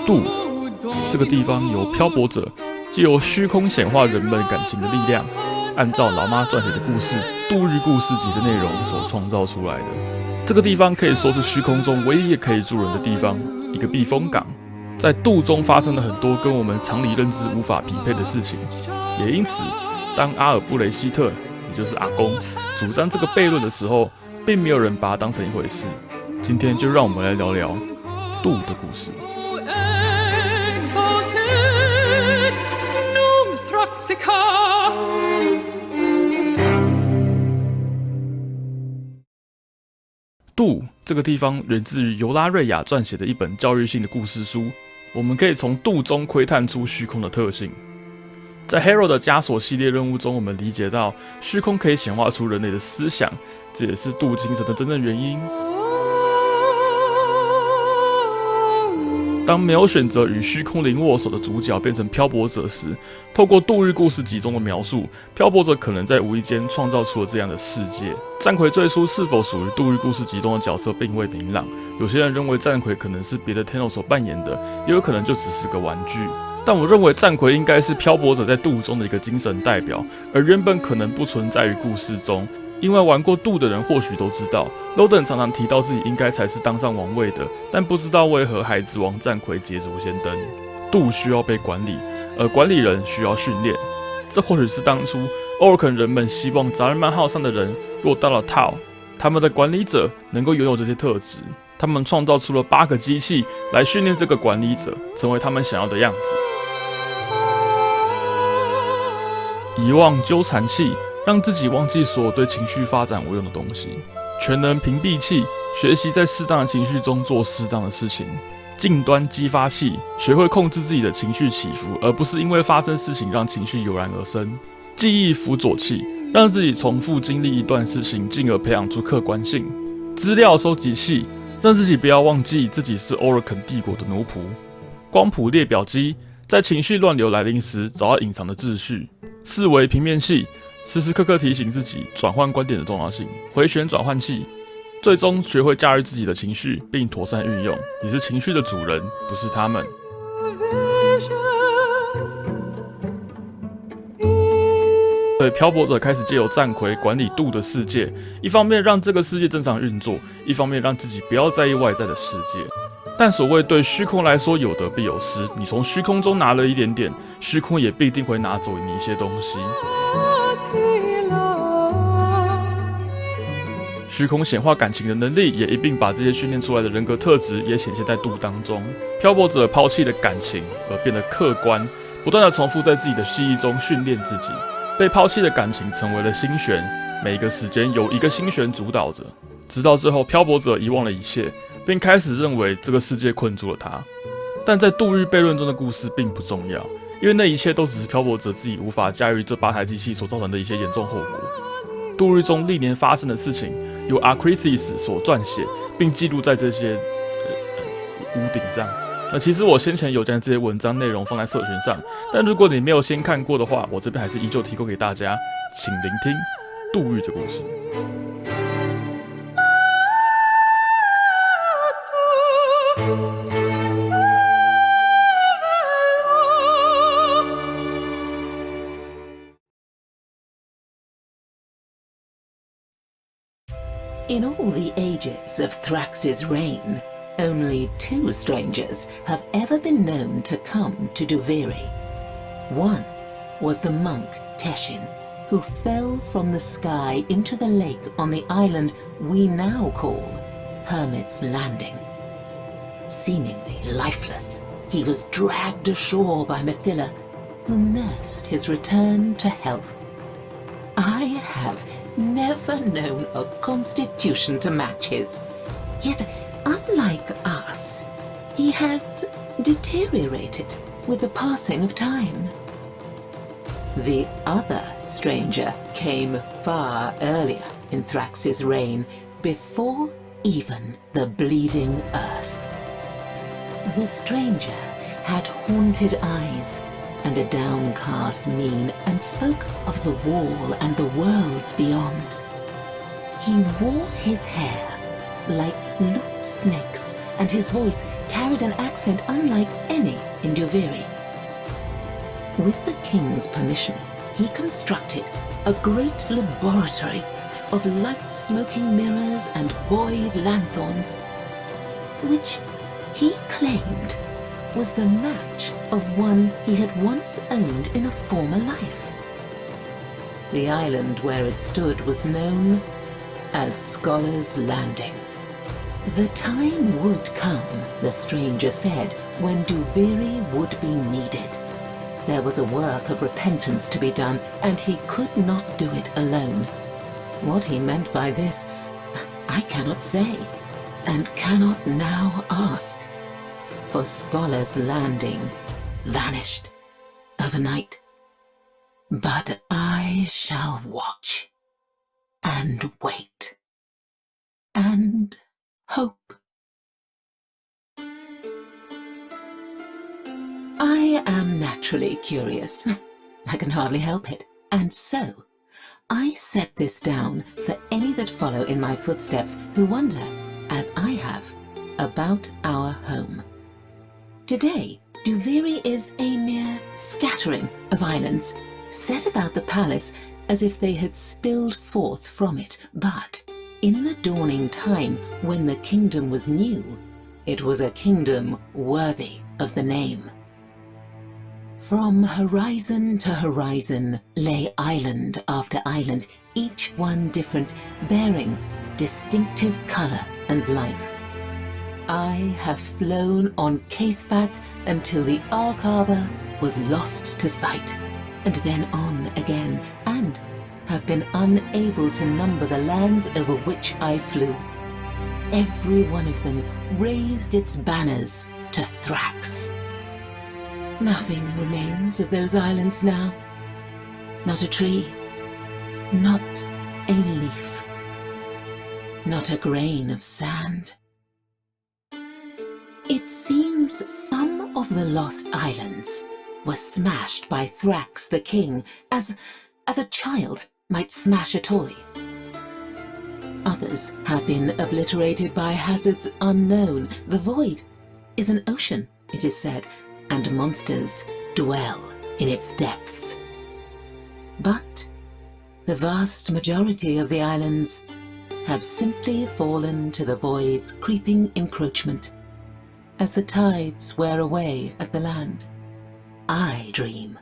渡这个地方由漂泊者藉由虚空显化人们感情的力量，按照老妈撰写的故事《渡域故事集》的内容所创造出来的。这个地方可以说是虚空中唯一可以住人的地方，一个避风港。在渡中发生了很多跟我们常理认知无法匹配的事情，也因此，当阿尔布雷希特，也就是阿公，主张这个悖论的时候，并没有人把它当成一回事。今天就让我们来聊聊渡的故事。渡这个地方源自于尤拉瑞亚撰写的一本教育性的故事书，我们可以从渡中窥探出虚空的特性。在 Hero 的枷锁系列任务中，我们理解到虚空可以显化出人类的思想，这也是渡精神的真正原因。当没有选择与虚空灵握手的主角变成漂泊者时，透过渡域故事集中的描述，漂泊者可能在无意间创造出了这样的世界。战魁最初是否属于渡域故事集中的角色并未明朗，有些人认为战魁可能是别的 Tenno 所扮演的，也有可能就只是个玩具。但我认为战魁应该是漂泊者在渡中的一个精神代表，而原本可能不存在于故事中。因为玩过渡的人或许都知道 ，Loden 常常提到自己应该才是当上王位的，但不知道为何孩子王战魁捷足先登。渡需要被管理，而管理人需要训练。这或许是当初欧尔肯人们希望扎日曼号上的人若到了 Tau， 他们的管理者能够拥有这些特质。他们创造出了8个机器来训练这个管理者，成为他们想要的样子。遗忘纠缠器。让自己忘记所有对情绪发展无用的东西。全能屏蔽器，学习在适当的情绪中做适当的事情。近端激发器，学会控制自己的情绪起伏，而不是因为发生事情让情绪油然而生。记忆辅佐器，让自己重复经历一段事情，进而培养出客观性。资料收集器，让自己不要忘记自己是欧尔肯帝国的奴仆。光谱列表机，在情绪乱流来临时找到隐藏的秩序。四维平面器，时时刻刻提醒自己转换观点的重要性。回旋转换器，最终学会驾驭自己的情绪，并妥善运用。你是情绪的主人，不是他们。所以漂泊者开始借由战魁管理渡的世界，一方面让这个世界正常运作，一方面让自己不要在意外在的世界。但所谓对虚空来说有得必有失，你从虚空中拿了一点点，虚空也必定会拿走你一些东西。虚空显化感情的能力，也一并把这些训练出来的人格特质也显现在渡当中。漂泊者抛弃了感情，而变得客观，不断的重复在自己的记忆中训练自己。被抛弃的感情成为了星旋，每一个时间由一个星旋主导着，直到最后漂泊者遗忘了一切，并开始认为这个世界困住了他。但在渡域悖论中的故事并不重要，因为那一切都只是漂泊者自己无法驾驭这8台机器所造成的一些严重后果。渡域中历年发生的事情，由 Acrisis 所撰写，并记录在这些屋顶上。其实我先前有将这些文章内容放在社群上，但如果你没有先看过的话，我这边还是依旧提供给大家，请聆听渡域的故事。In all the ages of Thrax's reign, only 2 strangers have ever been known to come to Duviri. One was the monk Teshin, who fell from the sky into the lake on the island we now call Hermit's Landing. Seemingly lifeless, he was dragged ashore by Mithila, who nursed his return to health. I have never known a constitution to match his. Yet, unlike us, he has deteriorated with the passing of time. The other stranger came far earlier in Thrax's reign, before even the bleeding earth. The stranger had haunted eyes and a downcast mien, and spoke of the wall and the worlds beyond. He wore his hair like looped snakes, and his voice carried an accent unlike any in Duviri. With the king's permission, he constructed a great laboratory of light-smoking mirrors and void lanthorns, which he claimed was the match of one he had once owned in a former life. The island where it stood was known as Scholar's Landing. The time would come, the stranger said, when Duviri would be needed. There was a work of repentance to be done, and he could not do it alone. What he meant by this, I cannot say, and cannot now ask. For Scholar's Landing vanished overnight. But I shall watch, and wait, and hope. I am naturally curious. I can hardly help it. And so, I set this down for any that follow in my footsteps who wonder, as I have, about our home. Today, Duviri is a mere scattering of islands, set about the palace as if they had spilled forth from it. But in the dawning time when the kingdom was new, it was a kingdom worthy of the name. From horizon to horizon lay island after island, each one different, bearing distinctive color and life. I have flown on Caithback until the Ark Harbour was lost to sight, and then on again, and have been unable to number the lands over which I flew. Every one of them raised its banners to Thrax. Nothing remains of those islands now. Not a tree, not a leaf, not a grain of sand. It seems some of the lost islands were smashed by Thrax the king, as a child might smash a toy. Others have been obliterated by hazards unknown. The void is an ocean, it is said, and monsters dwell in its depths. But the vast majority of the islands have simply fallen to the void's creeping encroachment as the tides wear away at the land. I dream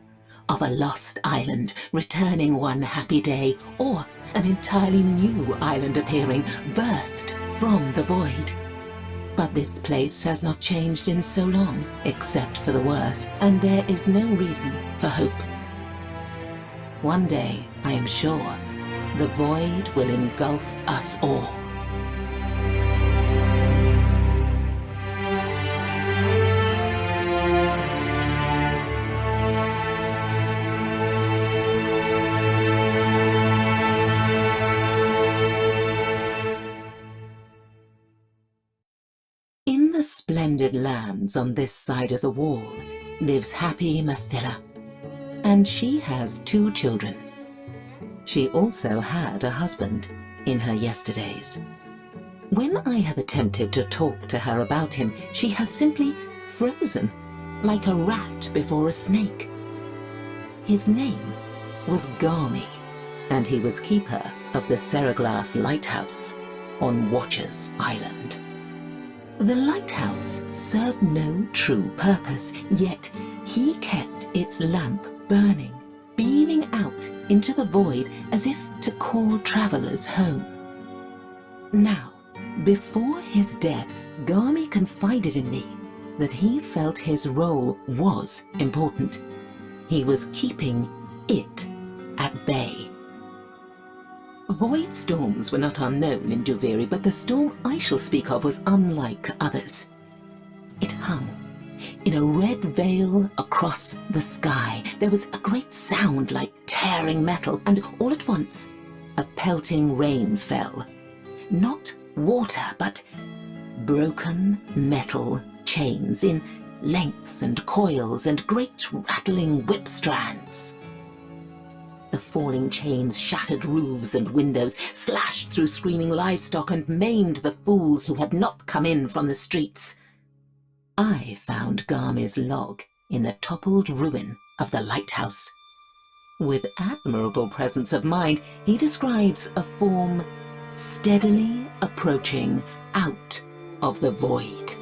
of a lost island returning one happy day, or an entirely new island appearing, birthed from the void. But this place has not changed in so long, except for the worse, and there is no reason for hope. One day, I am sure, the void will engulf us all. In the splendid lands on this side of the wall lives happy Mathila, and she has 2 children. She also had a husband in her yesterdays. When I have attempted to talk to her about him, she has simply frozen, like a rat before a snake. His name was Garmy, and he was keeper of the Seraglass Lighthouse on Watcher's Island. The lighthouse served no true purpose, yet he kept its lamp burning, beaming out into the void as if to call travelers home. Now, before his death, Garmy confided in me that he felt his role was important. He was keeping it at bay. Void storms were not unknown in Duviri, but the storm I shall speak of was unlike others. It hung in a red veil across the sky. There was a great sound like tearing metal, and all at once a pelting rain fell. Not water, but broken metal chains in lengths and coils and great rattling whip strands. The falling chains shattered roofs and windows, slashed through screaming livestock, and maimed the fools who had not come in from the streets. I found Garmi's log in the toppled ruin of the lighthouse. With admirable presence of mind, he describes a form steadily approaching out of the void.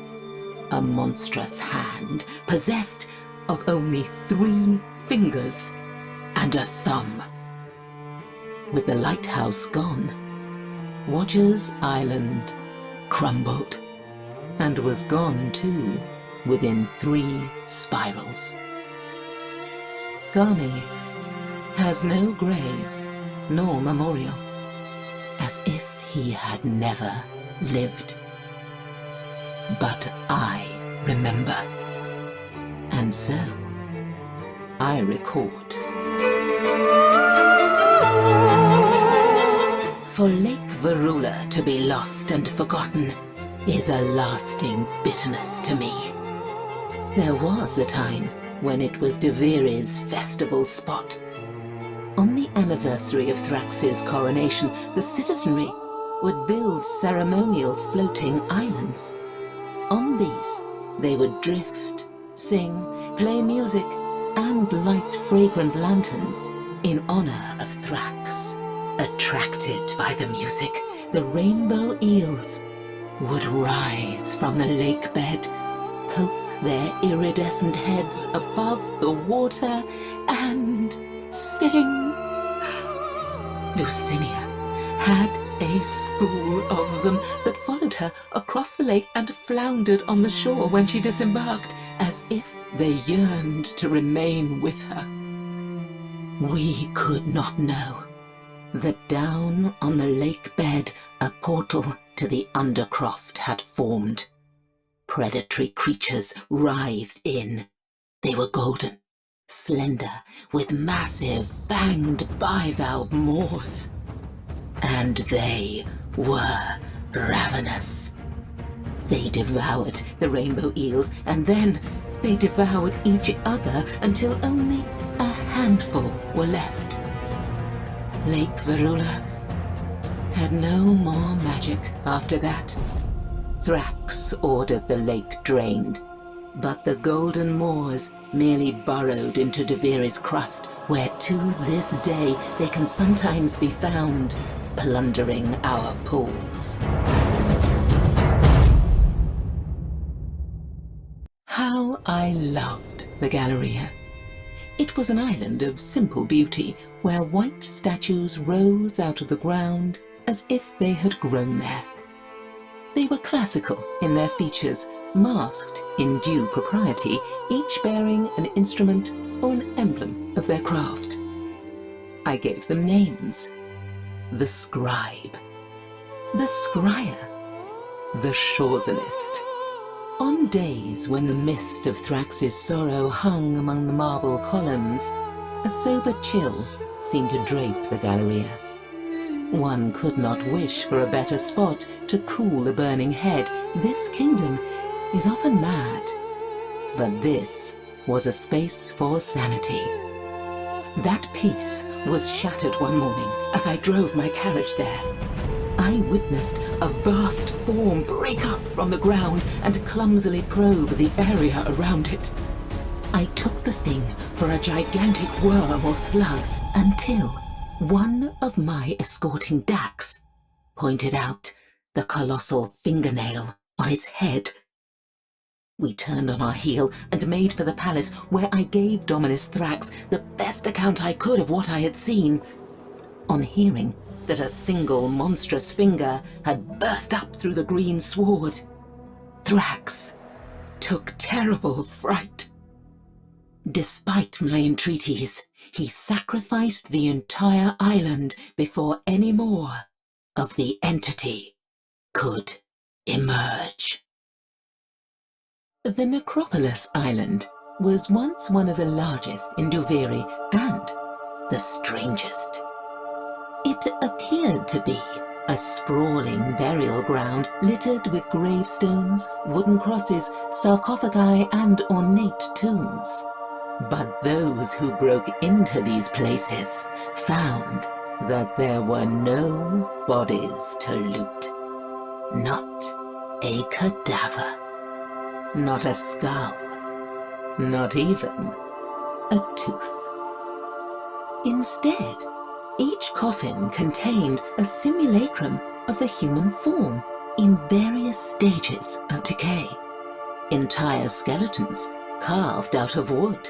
A monstrous hand possessed of only 3 fingers and a thumb. With the lighthouse gone, Watcher's Island crumbled, and was gone too within 3 spirals. Garmi has no grave nor memorial, as if he had never lived. But I remember, and so I record. For Lake Virula to be lost and forgotten is a lasting bitterness to me. There was a time when it was Deviri's festival spot. On the anniversary of Thrax's coronation, the citizenry would build ceremonial floating islands. On these, they would drift, sing, play music, and light fragrant lanterns in honor of Thrax. Attracted by the music, the rainbow eels would rise from the lake bed, poke their iridescent heads above the water, and sing. Lucinia had a school of them that followed her across the lake and floundered on the shore when she disembarked, as if they yearned to remain with her. We could not know that down on the lake bed a portal to the Undercroft had formed. Predatory creatures writhed in. They were golden, slender, with massive fanged bivalve maws. And they were ravenous. They devoured the rainbow eels, and then they devoured each other until only a handful were left. Lake Virula had no more magic after that. Thrax ordered the lake drained, but the golden moors merely burrowed into Deviri's crust, where to this day they can sometimes be found, plundering our pools. How I loved the Galleria. It was an island of simple beauty, where white statues rose out of the ground as if they had grown there. They were classical in their features, masked in due propriety, each bearing an instrument or an emblem of their craft. I gave them names. The Scribe, the Scryer, the Shawsonist. On days when the mist of Thrax's sorrow hung among the marble columns, a sober chill seemed to drape the Galleria. One could not wish for a better spot to cool a burning head. This kingdom is often mad, but this was a space for sanity. That peace was shattered one morning as I drove my carriage there. I witnessed a vast form break up from the ground and clumsily probe the area around it. I took the thing for a gigantic worm or slug until one of my escorting Dax pointed out the colossal fingernail on its head. We turned on our heel and made for the palace, where I gave Dominus Thrax the best account I could of what I had seen. On hearing that a single monstrous finger had burst up through the green sward, Thrax took terrible fright. Despite my entreaties, he sacrificed the entire island before any more of the entity could emerge. The Necropolis Island was once one of the largest in Duviri and the strangest. It appeared to be a sprawling burial ground littered with gravestones, wooden crosses, sarcophagi, and ornate tombs. But those who broke into these places found that there were no bodies to loot. Not a cadaver. not a skull, not even a tooth. Instead, each coffin contained a simulacrum of the human form in various stages of decay. Entire skeletons carved out of wood,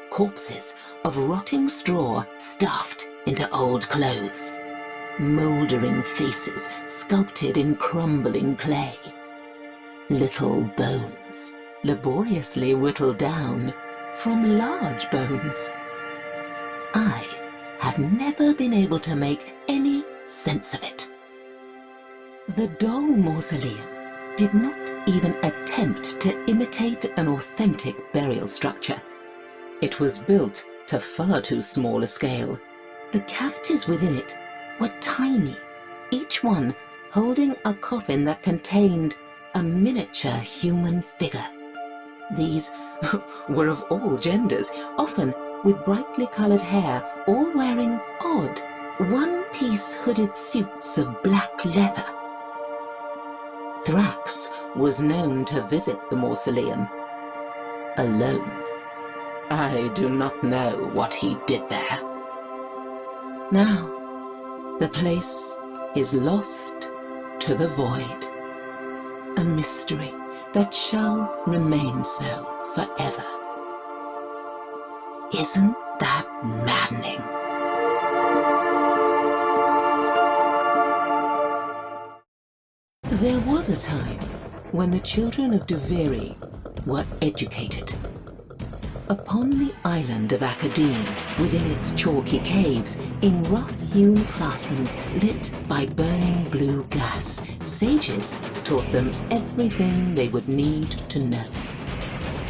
corpses of rotting straw stuffed into old clothes, mouldering faces sculpted in crumbling clay, little bones laboriously whittled down from large bones. I have never been able to make any sense of it. The doll mausoleum did not even attempt to imitate an authentic burial structure. It was built to far too small a scale. The cavities within it were tiny, each one holding a coffin that contained a miniature human figure. These were of all genders, often with brightly colored hair, all wearing odd, one-piece hooded suits of black leather. Thrax was known to visit the mausoleum alone. I do not know what he did there. Now, the place is lost to the void, a mystery that shall remain so forever. Isn't that maddening? There was a time when the children of Duviri were educated. Upon the island of Academe, within its chalky caves, in rough-hewn classrooms lit by burning blue gas, sages taught them everything they would need to know.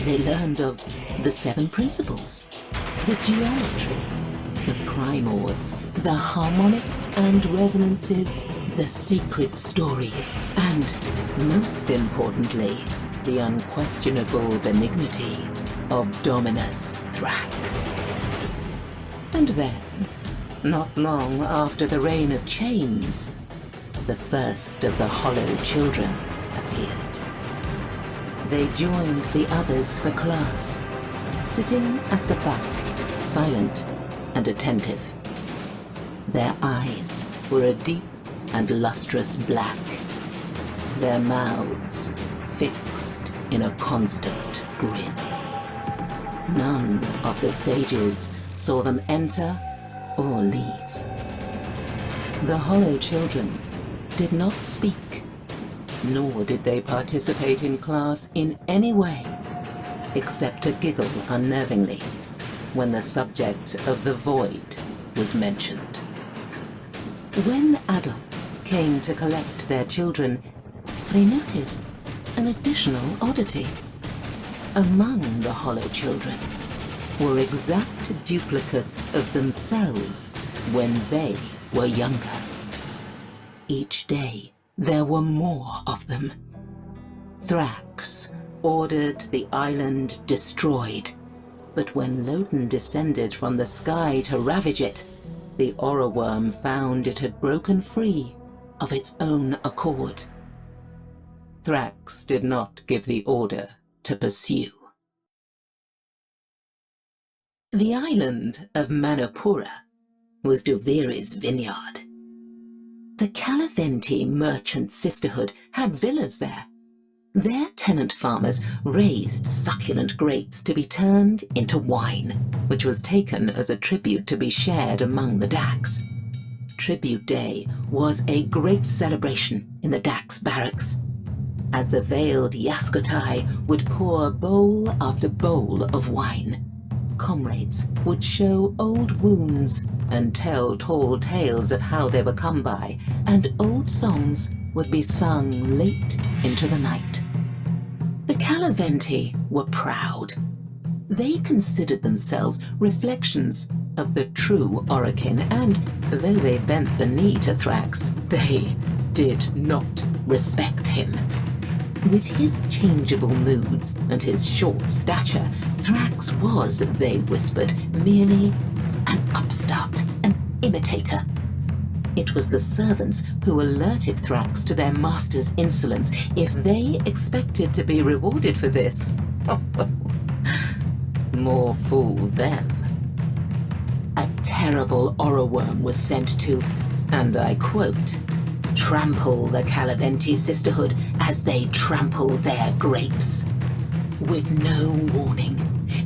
They learned of the 7 principles, the geometries, the primords, the harmonics and resonances, the sacred stories, and, most importantly, the unquestionable benignity of Dominus Thrax. And then, not long after the reign of chains, the first of the Hollow Children appeared. They joined the others for class, sitting at the back, silent and attentive. Their eyes were a deep and lustrous black, their mouths fixed in a constant grin. None of the sages saw them enter or leave. The Hollow Children did not speak, nor did they participate in class in any way, except to giggle unnervingly when the subject of the void was mentioned. When adults came to collect their children, they noticed an additional oddity. Among the Hollow Children were exact duplicates of themselves when they were younger. Each day, there were more of them. Thrax ordered the island destroyed, but when Loden descended from the sky to ravage it, the Aura Worm found it had broken free of its own accord. Thrax did not give the order to pursue. The island of Manipura was Duviri's vineyard. The Calaventi merchant sisterhood had villas there. Their tenant farmers raised succulent grapes to be turned into wine, which was taken as a tribute to be shared among the Dax. Tribute Day was a great celebration in the Dax barracks, as the veiled Yaskotai would pour bowl after bowl of wine. Comrades would show old wounds and tell tall tales of how they were come by, and old songs would be sung late into the night. The Calaventi were proud. They considered themselves reflections of the true Orokin, and though they bent the knee to Thrax, they did not respect him. With his changeable moods and his short stature, Thrax was, they whispered, merely an upstart, an imitator. It was the servants who alerted Thrax to their master's insolence. If they expected to be rewarded for this, more fool them. A terrible Oraworm was sent to, and I quote, trample the Calaventi sisterhood as they trample their grapes. With no warning,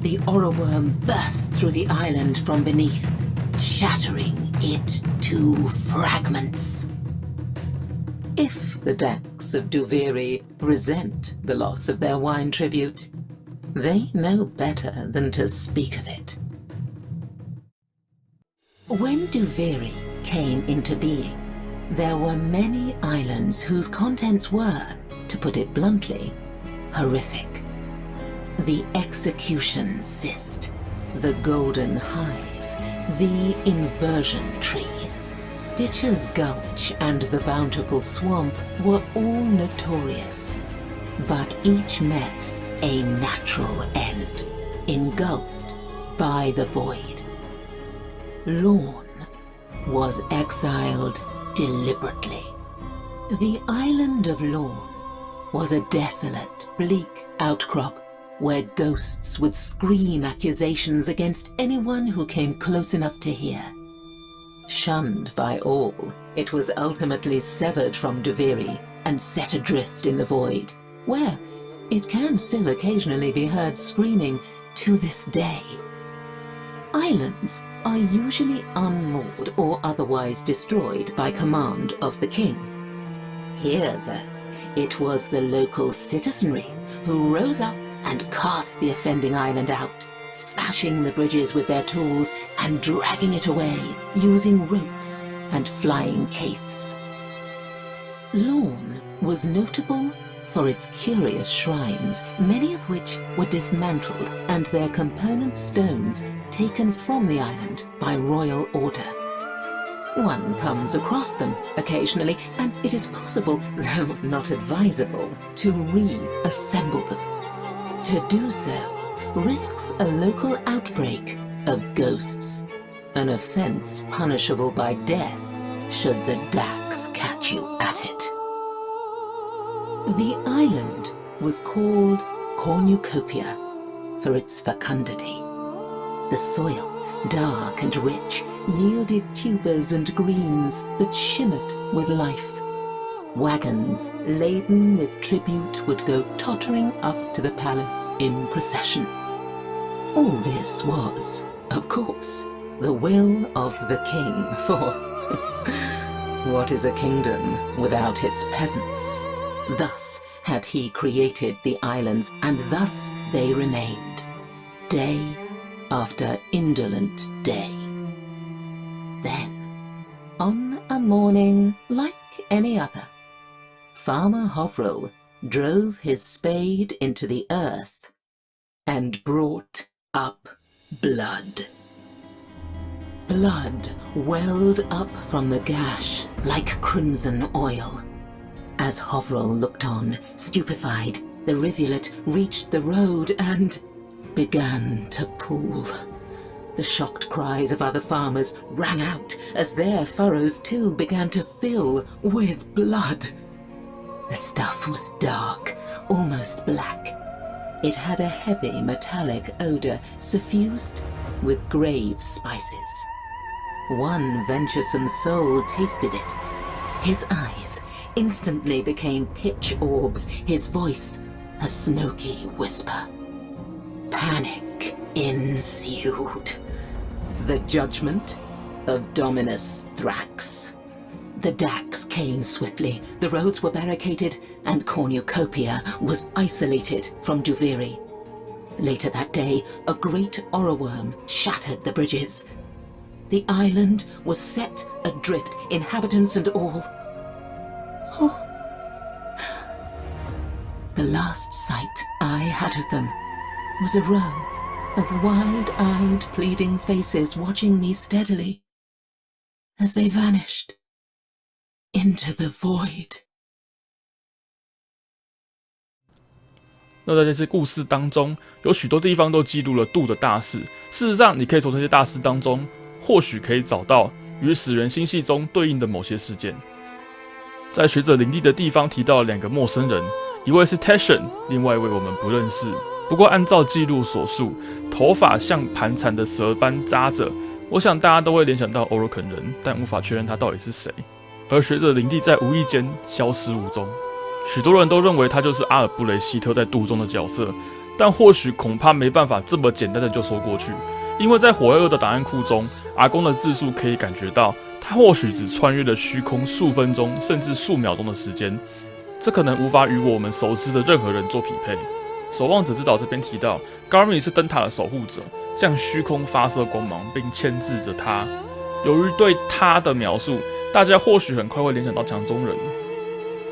the Oraworm burst through the island from beneath, shattering it to fragments. If the Dax of Duviri resent the loss of their wine tribute, they know better than to speak of it. When Duviri came into being, there were many islands whose contents were, to put it bluntly, horrific. The Execution Cyst, the Golden Hive, the Inversion Tree, Stitcher's Gulch, and the Bountiful Swamp were all notorious, but each met a natural end, engulfed by the void. Lorn was exiled deliberately. The island of Lorn was a desolate, bleak outcrop where ghosts would scream accusations against anyone who came close enough to hear. Shunned by all, it was ultimately severed from Duviri and set adrift in the void, where it can still occasionally be heard screaming to this day. Islands are usually unmoored or otherwise destroyed by command of the king. Here, though, it was the local citizenry who rose up and cast the offending island out, smashing the bridges with their tools and dragging it away using ropes and flying caiths. Lorn was notable for its curious shrines, many of which were dismantled and their component stones taken from the island by royal order. One comes across them occasionally, and it is possible, though not advisable, to reassemble them. To do so risks a local outbreak of ghosts, an offense punishable by death should the Dax catch you at it. The island was called Cornucopia for its fecundity. The soil, dark and rich, yielded tubers and greens that shimmered with life. Wagons laden with tribute would go tottering up to the palace in procession. All this was, of course, the will of the king, for what is a kingdom without its peasants? Thus had he created the islands, and thus they remained, day after indolent day. Then, on a morning like any other, Farmer Hovral drove his spade into the earth and brought up blood. Blood welled up from the gash like crimson oil. As Hovral looked on, stupefied, the rivulet reached the road and began to pool. The shocked cries of other farmers rang out as their furrows too began to fill with blood. The stuff was dark, almost black. It had a heavy metallic odor suffused with grave spices. One venturesome soul tasted it. His eyes instantly became pitch orbs, his voice a smoky whisper. Panic ensued. The judgment of Dominus Thrax. The Dax came swiftly, the roads were barricaded, and Cornucopia was isolated from Duviri. Later that day, a great Oraworm shattered the bridges. The island was set adrift, inhabitants and all. Oh. The last sight I had of them was a row of wide-eyed, pleading faces watching me steadily as they vanished into the void. 那在这些故事当中，有许多地方都记录了杜的大事。事实上，你可以从这些大事当中，或许可以找到与死人星系中对应的某些事件。在学者领地的地方提到了2个陌生人，一位是 Tashan， 另外一位我们不认识。不过按照记录所述，头发像盘缠的蛇般扎着，我想大家都会联想到欧若肯人，但无法确认他到底是谁。而学者领地在无意间消失无踪，许多人都认为他就是阿尔布雷希特在渡中的角色，但或许恐怕没办法这么简单的就说过去，因为在火2的档案库中，阿公的自述可以感觉到，他或许只穿越了虚空数分钟甚至数秒钟的时间，这可能无法与我们熟知的任何人做匹配。守望者之岛这边提到 ，Garmy 是灯塔的守护者，向虚空发射光芒，并牵制着他。由于对他的描述，大家或许很快会联想到强中人。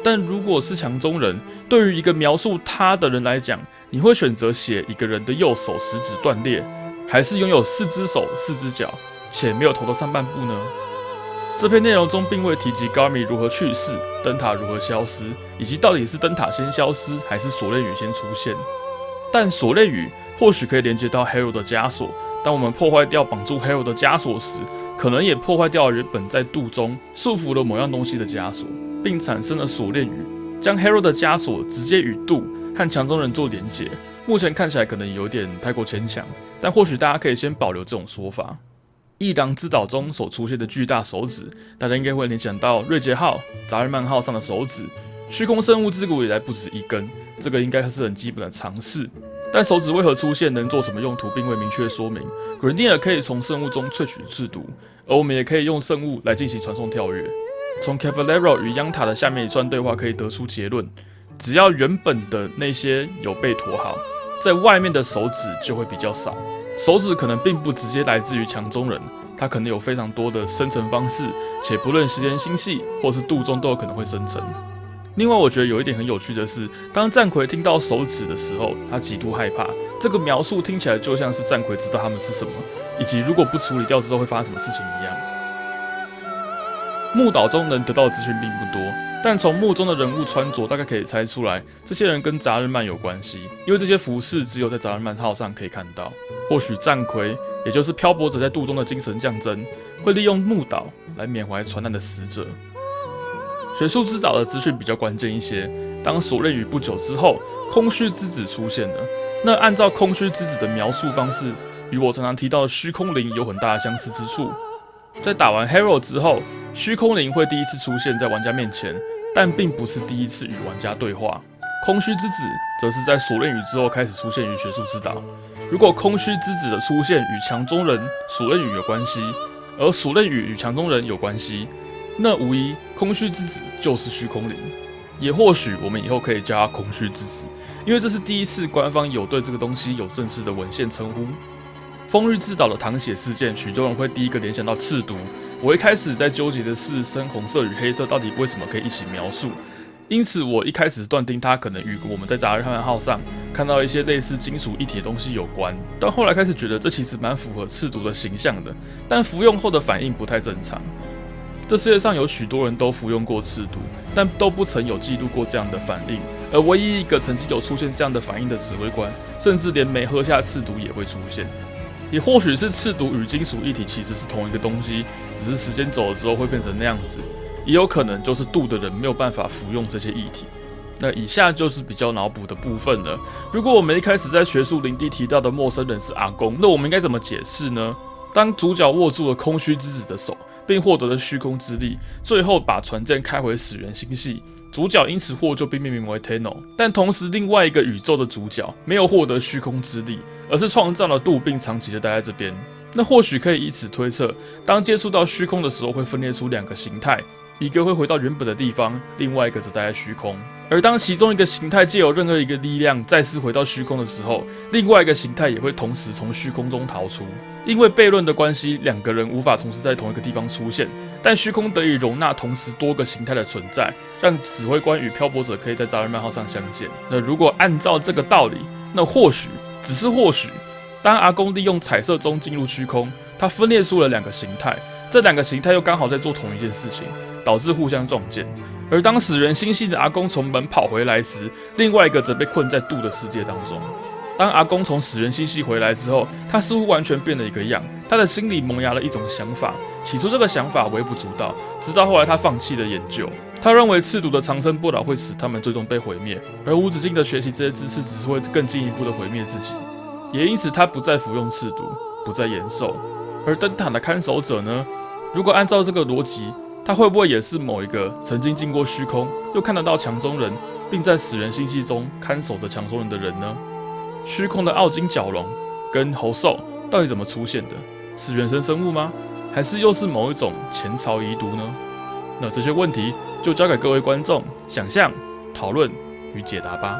但如果是强中人，对于一个描述他的人来讲，你会选择写一个人的右手食指断裂，还是拥有4只手、4只脚，且没有头的上半部呢？这篇内容中并未提及 Garmy 如何去世、灯塔如何消失，以及到底是灯塔先消失，还是锁链雨先出现。但锁链雨或许可以连接到 Harold 的枷锁，当我们破坏掉绑住 Harold 的枷锁时，可能也破坏掉原本在渡中束缚了某样东西的枷锁，并产生了锁链雨，将 Harold 的枷锁直接与渡和强中人做连结。目前看起来可能有点太过牵强，但或许大家可以先保留这种说法。艺廊之岛中所出现的巨大手指，大家应该会联想到瑞杰号、扎日曼号上的手指。虚空生物自古以来不止1根，这个应该是很基本的常识。但手指为何出现、能做什么用途，并未明确说明。格林蒂尔可以从生物中萃取赤毒，而我们也可以用生物来进行传送跳跃。从 Cavallero 与央塔的下面一串对话可以得出结论：只要原本的那些有被妥好，在外面的手指就会比较少。手指可能并不直接来自于强中人，它可能有非常多的生成方式，且不论时间星系或是渡中都有可能会生成。另外，我觉得有一点很有趣的是，当战魁听到手指的时候，他极度害怕。这个描述听起来就像是战魁知道他们是什么，以及如果不处理掉之后会发生什么事情一样。墓岛中能得到的资讯并不多，但从墓中的人物穿着大概可以猜出来，这些人跟扎日曼有关系，因为这些服饰只有在扎日曼号上可以看到。或许战魁，也就是漂泊者在渡中的精神象征，会利用墓岛来缅怀船难的死者。学术之岛的资讯比较关键一些。当锁链雨不久之后，空虚之子出现了。那按照空虚之子的描述方式，与我常常提到的虚空灵有很大的相似之处。在打完 Harold 之后，虚空灵会第一次出现在玩家面前，但并不是第一次与玩家对话。空虚之子则是在锁链雨之后开始出现于学术之岛。如果空虚之子的出现与强中人、锁链雨有关系，而锁链雨与强中人有关系，那无疑空虚之子就是虚空灵。也或许我们以后可以叫它空虚之子，因为这是第一次官方有对这个东西有正式的文献称呼。风日之岛的淌血事件，许多人会第一个联想到赤毒。我一开始在纠结的是深红色与黑色到底为什么可以一起描述，因此我一开始断定它可能与我们在扎日汉号上看到一些类似金属一体的东西有关，但后来开始觉得这其实蛮符合赤毒的形象的，但服用后的反应不太正常。这世界上有许多人都服用过赤毒，但都不曾有记录过这样的反应，而唯一一个曾经有出现这样的反应的指挥官，甚至连没喝下赤毒也会出现。也或许是赤毒与金属一体其实是同一个东西，只是时间走了之后会变成那样子，也有可能就是渡的人没有办法服用这些液体。那以下就是比较脑补的部分了。如果我们一开始在学术领地提到的陌生人是阿公，那我们应该怎么解释呢？当主角握住了空虚之子的手，并获得了虚空之力，最后把船舰开回始源星系，主角因此获救并命名为 Tenno。但同时，另外一个宇宙的主角没有获得虚空之力，而是创造了渡并长期的待在这边。那或许可以以此推测，当接触到虚空的时候，会分裂出2个形态，一个会回到原本的地方，另外一个则待在虚空。而当其中一个形态借由任何一个力量再次回到虚空的时候，另外一个形态也会同时从虚空中逃出。因为悖论的关系，2个人无法同时在同一个地方出现，但虚空得以容纳同时多个形态的存在，让指挥官与漂泊者可以在扎日曼号上相见。那如果按照这个道理，那或许，只是或许，当阿公利用彩色钟进入虚空，他分裂出了2个形态，这2个形态又刚好在做同一件事情，导致互相撞见。而当始源星系的阿公从门跑回来时，另外一个则被困在渡的世界当中。当阿公从死人星系回来之后，他似乎完全变了一个样。他的心里萌芽了一种想法，起初这个想法微不足道，直到后来他放弃了研究。他认为赤毒的长生不老会使他们最终被毁灭，而无止境的学习这些知识只是会更进一步的毁灭自己。也因此，他不再服用赤毒，不再延寿。而灯塔的看守者呢？如果按照这个逻辑，他会不会也是某一个曾经进过虚空，又看得到墙中人，并在死人星系中看守着墙中人的人呢？虚空的奥金角龙跟猴兽到底怎么出现的？是原生生物吗？还是又是某一种前朝遗毒呢？那这些问题就交给各位观众想象、讨论与解答吧。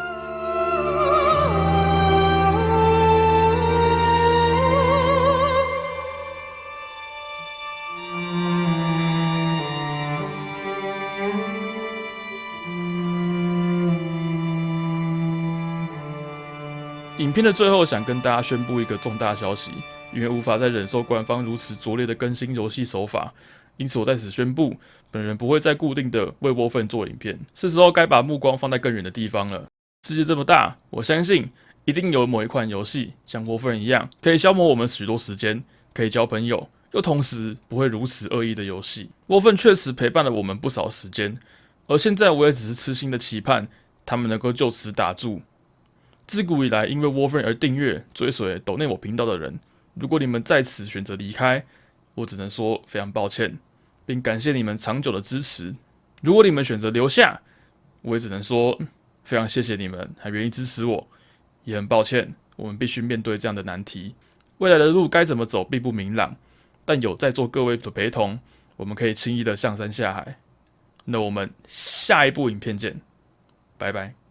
影片的最后，想跟大家宣布一个重大消息，因为无法再忍受官方如此拙劣的更新游戏手法，因此我在此宣布，本人不会再固定的为 Warframe 做影片，是时候该把目光放在更远的地方了。世界这么大，我相信一定有某一款游戏像 Warframe 一样，可以消磨我们许多时间，可以交朋友，又同时不会如此恶意的游戏。Warframe 确实陪伴了我们不少时间，而现在我也只是痴心的期盼他们能够就此打住。自古以来，因为 Warframe 而订阅、追随、抖内我频道的人，如果你们在此选择离开，我只能说非常抱歉，并感谢你们长久的支持。如果你们选择留下，我也只能说非常谢谢你们还愿意支持我，也很抱歉，我们必须面对这样的难题。未来的路该怎么走并不明朗，但有在座各位的陪同，我们可以轻易的上山下海。那我们下一部影片见，拜拜。